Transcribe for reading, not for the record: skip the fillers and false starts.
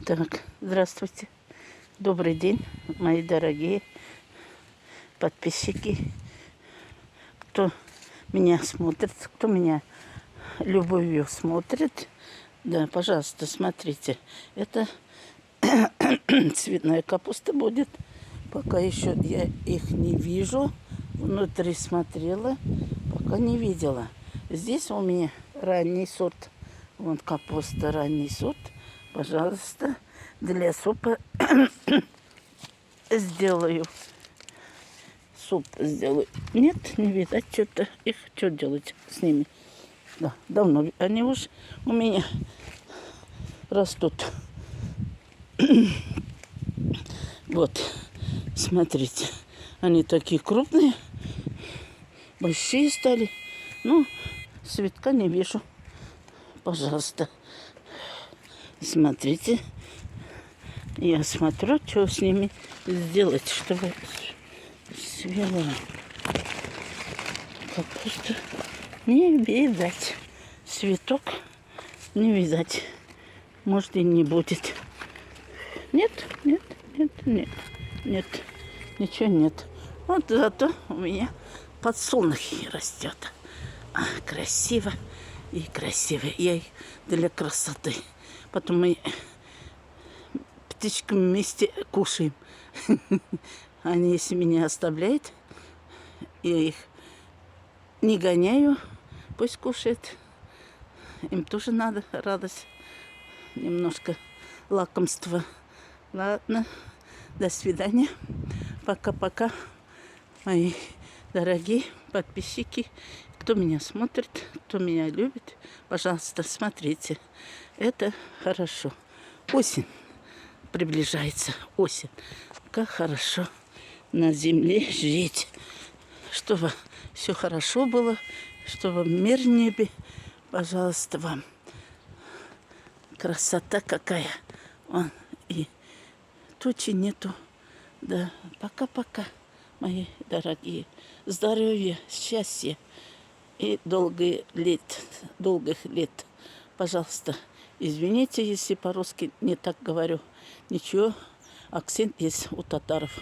Так, здравствуйте. Добрый день, мои дорогие подписчики. Кто меня смотрит, кто меня любовью смотрит. Да, пожалуйста, смотрите. Это цветная капуста будет. Пока еще я их не вижу. Внутри смотрела, пока не видела. Здесь у меня ранний сорт. Вон капуста, ранний сорт. Пожалуйста, для супа сделаю. Суп сделаю. Нет, не видать что-то. Их что делать с ними? Да, давно они уж у меня растут. Вот, смотрите. Они такие крупные, большие стали. Ну, цветка не вижу. Пожалуйста, смотрите. Я смотрю, что с ними сделать, чтобы свела. Капусту не видать. Цветок не видать. Может, и не будет. Нет, нет, нет, нет, нет. Ничего нет. Вот зато у меня подсолнухи растет. Красиво и красиво. Я их для красоты. Потом мы птичками вместе кушаем. Они, если меня оставляют, я их не гоняю, пусть кушают. Им тоже надо радость, немножко лакомства. Ладно, до свидания. Пока-пока, мои дорогие подписчики. Кто меня смотрит, кто меня любит, пожалуйста, смотрите. Это хорошо. Осень приближается, осень. Как хорошо на земле жить. Чтобы все хорошо было, чтобы мир в небе, пожалуйста, вам. Красота какая. Вон, и тучи нету. Да, пока-пока, мои дорогие. Здоровья, счастья и долгих лет. Пожалуйста, извините, если по-русски не так говорю. Ничего, акцент есть у татаров.